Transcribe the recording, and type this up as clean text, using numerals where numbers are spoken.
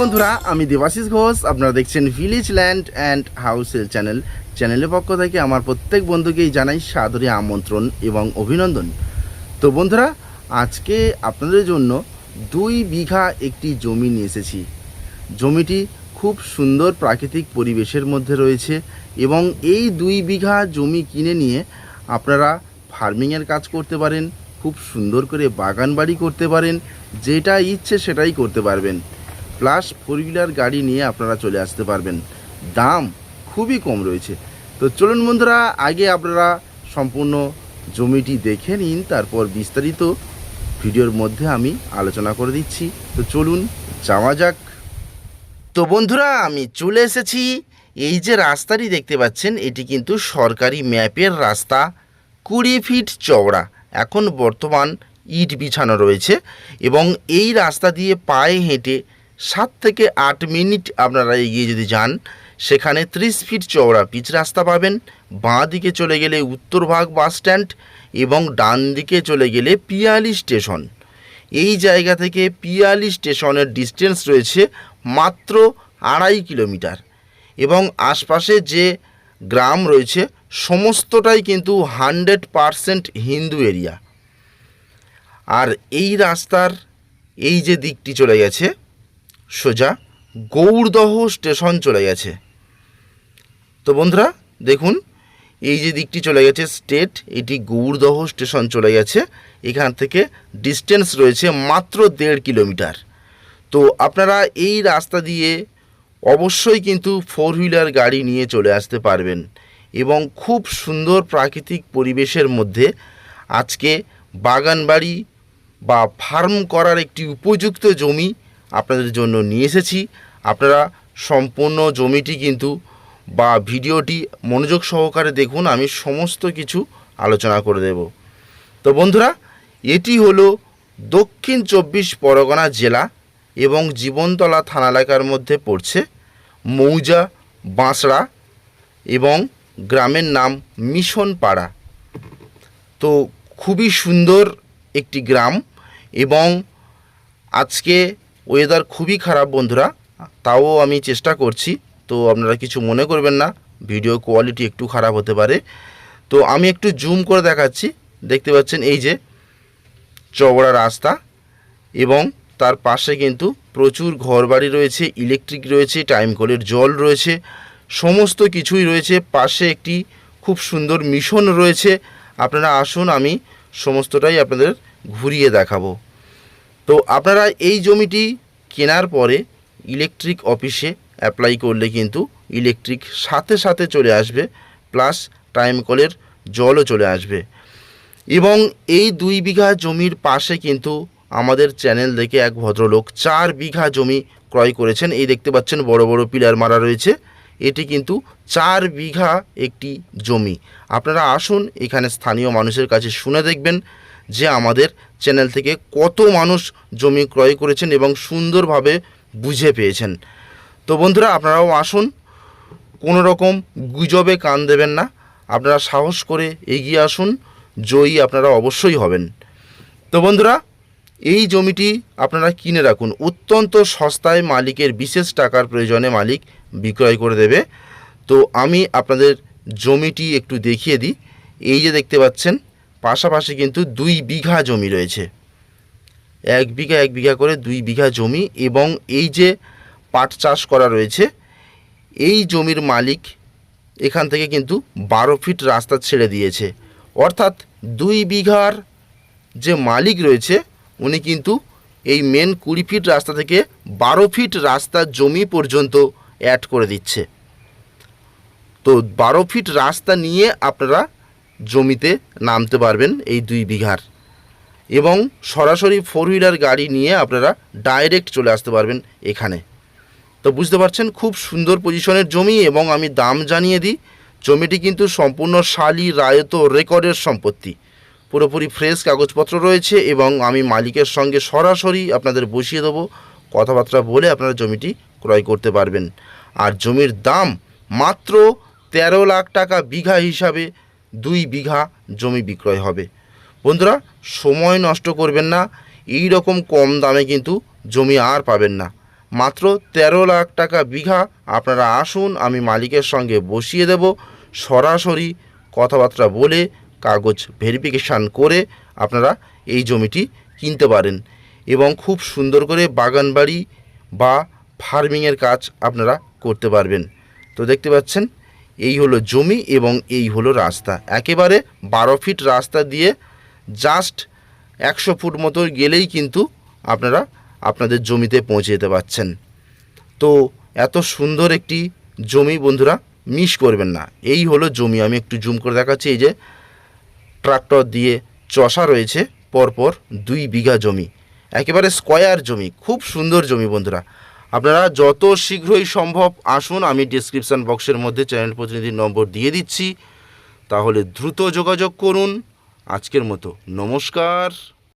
বন্ধুরা, আমি দেবাশিস ঘোষ। আপনারা দেখছেন ভিলেজ ল্যান্ড অ্যান্ড হাউসের চ্যানেলের পক্ষ থেকে আমার প্রত্যেক বন্ধুকেই জানাই সাদরে আমন্ত্রণ এবং অভিনন্দন। তো বন্ধুরা, আজকে আপনাদের জন্য 2 বিঘা একটি জমি নিয়ে এসেছি। জমিটি খুব সুন্দর প্রাকৃতিক পরিবেশের মধ্যে রয়েছে এবং এই 2 বিঘা জমি কিনে নিয়ে আপনারা ফার্মিংয়ের কাজ করতে পারেন, খুব সুন্দর করে বাগান বাড়ি করতে পারেন, যেটা ইচ্ছে সেটাই করতে পারবেন। প্লাস 4 হুইলার গাড়ি নিয়ে আপনারা চলে আসতে পারবেন। দাম খুবই কম রয়েছে। তো চলুন বন্ধুরা, আগে আপনারা সম্পূর্ণ জমিটি দেখে নিন, তারপর বিস্তারিত ভিডিওর মধ্যে আমি আলোচনা করে দিচ্ছি। তো চলুন যাওয়া যাক। তো বন্ধুরা, আমি চলে এসেছি। এই যে রাস্তাটি দেখতে পাচ্ছেন, এটি কিন্তু সরকারি ম্যাপের রাস্তা, 20 ফিট চওড়া। এখন বর্তমান ইট বিছানো রয়েছে এবং এই রাস্তা দিয়ে পায়ে হেঁটে 7 থেকে 8 মিনিট আপনারা এগিয়ে যদি যান, সেখানে 30 ফিট চওড়া পিচ রাস্তা পাবেন। বাঁ দিকে চলে গেলে উত্তরভাগ বাস স্ট্যান্ড এবং ডান দিকে চলে গেলে পিয়ালি স্টেশন। এই জায়গা থেকে পিয়ালি স্টেশনের ডিস্টেন্স রয়েছে মাত্র 2.5 কিলোমিটার এবং আশপাশে যে গ্রাম রয়েছে সমস্তটাই কিন্তু 100% হিন্দু এরিয়া। আর এই রাস্তার এই যে দিকটি চলে গেছে, সোজা গৌড়দহ স্টেশন চলে গেছে। তো বন্ধুরা দেখুন, এই যে দিকটি চলে গেছে স্টেট, এটি গৌড়দহ স্টেশন চলে গেছে। এখান থেকে ডিস্টেন্স রয়েছে মাত্র 1.5 কিলোমিটার। তো আপনারা এই রাস্তা দিয়ে অবশ্যই কিন্তু 4 হুইলার গাড়ি নিয়ে চলে আসতে পারবেন এবং খুব সুন্দর প্রাকৃতিক পরিবেশের মধ্যে আজকে বাগান বাড়ি বা ফার্ম করার একটি উপযুক্ত জমি আপনাদের জন্য নিয়ে এসেছি। আপনারা সম্পূর্ণ জমিটি কিন্তু বা ভিডিওটি মনোযোগ সহকারে দেখুন, আমি সমস্ত কিছু আলোচনা করে দেব। তো বন্ধুরা, এটি হলো দক্ষিণ 24 পরগনা জেলা এবং জীবনতলা থানা এলাকার মধ্যে পড়ছে। মৌজা বাঁশড়া এবং গ্রামের নাম মিশন পাড়া। তো খুবই সুন্দর একটি গ্রাম এবং আজকে ওয়েদার খুবই খারাপ বন্ধুরা, তাও আমি চেষ্টা করছি। তো আপনারা কিছু মনে করবেন না, ভিডিও কোয়ালিটি একটু খারাপ হতে পারে। তো আমি একটু জুম করে দেখাচ্ছি। দেখতে পাচ্ছেন এই যে চওড়া রাস্তা এবং তার পাশে কিন্তু প্রচুর ঘরবাড়ি রয়েছে, ইলেকট্রিক রয়েছে, টাইম কলের জল রয়েছে, সমস্ত কিছুই রয়েছে। পাশে একটি খুব সুন্দর মিশন রয়েছে। আপনারা আসুন, আমি সমস্তটাই আপনাদের ঘুরিয়ে দেখাবো। তো আপনারা এই জমিটি কেনার পরে ইলেকট্রিক অফিসে অ্যাপ্লাই করলে কিন্তু ইলেকট্রিক সাথে সাথে চলে আসবে, প্লাস টাইম কলের জলও চলে আসবে। এবং এই 2 বিঘা জমির পাশে কিন্তু আমাদের চ্যানেল দেখে এক ভদ্রলোক 4 বিঘা জমি ক্রয় করেছেন। এই দেখতে পাচ্ছেন বড় বড় পিলার মারা রয়েছে, এটি কিন্তু 4 বিঘা একটি জমি। আপনারা আসুন, এখানে স্থানীয় মানুষের কাছে শুনে দেখবেন যে আমাদের চ্যানেল থেকে কত মানুষ জমি ক্রয় করেছেন এবং সুন্দরভাবে বুঝে পেয়েছেন। তো বন্ধুরা, আপনারাও আসুন, কোনো রকম গুজবে কান দেবেন না, আপনারা সাহস করে এগিয়ে আসুন, জয়ী আপনারা অবশ্যই হবেন। তো বন্ধুরা, এই জমিটি আপনারা কিনে রাখুন, অত্যন্ত সস্তায় মালিকের বিশেষ টাকার প্রয়োজনে মালিক বিক্রয় করে দেবে। তো আমি আপনাদের জমিটি একটু দেখিয়ে দিই। এই যে দেখতে পাচ্ছেন পাশাপাশি কিন্তু 2 বিঘা জমি রয়েছে, 1 বিঘা 1 বিঘা করে 2 বিঘা জমি এবং এই যে পাট চাষ করা রয়েছে, এই জমির মালিক এখান থেকে কিন্তু 12 ফিট রাস্তা ছেড়ে দিয়েছে। অর্থাৎ 2 বিঘার যে মালিক রয়েছে উনি কিন্তু এই মেন 20 ফিট রাস্তা থেকে 12 ফিট রাস্তার জমি পর্যন্ত অ্যাড করে দিচ্ছে। তো 12 ফিট রাস্তা নিয়ে আপনারা জমিতে নামতে পারবেন এই 2 বিঘার এবং সরাসরি 4 হুইলার গাড়ি নিয়ে আপনারা ডাইরেক্ট চলে আসতে পারবেন এখানে। তো বুঝতে পারছেন খুব সুন্দর পজিশনের জমি এবং আমি দাম জানিয়ে দিই। জমিটি কিন্তু সম্পূর্ণ শালি রায়ত রেকর্ডের সম্পত্তি, পুরোপুরি ফ্রেশ কাগজপত্র রয়েছে এবং আমি মালিকের সঙ্গে সরাসরি আপনাদের বসিয়ে দেবো, কথাবার্তা বলে আপনারা জমিটি ক্রয় করতে পারবেন। আর জমির দাম মাত্র 13 লাখ টাকা বিঘা হিসাবে 2 বিঘা জমি বিক্রয় হবে। বন্ধুরা, সময় নষ্ট করবেন না, এই রকম কম দামে কিন্তু জমি আর পাবেন না। মাত্র 13 লাখ টাকা বিঘা। আপনারা আসুন, আমি মালিকের সঙ্গে বসিয়ে দেব, সরাসরি কথাবার্তা বলে কাগজ ভেরিফিকেশান করে আপনারা এই জমিটি কিনতে পারেন এবং খুব সুন্দর করে বাগানবাড়ি বা ফার্মিংয়ের কাজ আপনারা করতে পারবেন। তো দেখতে পাচ্ছেন এই হলো জমি এবং এই হলো রাস্তা, একেবারে 12 ফিট রাস্তা দিয়ে জাস্ট 100 ফুট মতো গেলেই কিন্তু আপনারা আপনাদের জমিতে পৌঁছে যেতে পারছেন। তো এত সুন্দর একটি জমি বন্ধুরা মিস করবেন না। এই হলো জমি, আমি একটু জুম করে দেখাচ্ছি। এই যে ট্রাক্টর দিয়ে চষা রয়েছে, পরপর 2 বিঘা জমি, একেবারে স্কয়ার জমি, খুব সুন্দর জমি বন্ধুরা। আপনারা যত শীঘ্রই সম্ভব আসুন, আমি ডেসক্রিপশান বক্সের মধ্যে চ্যানেল প্রতিনিধির নম্বর দিয়ে দিচ্ছি, তাহলে দ্রুত যোগাযোগ করুন। আজকের মতো নমস্কার।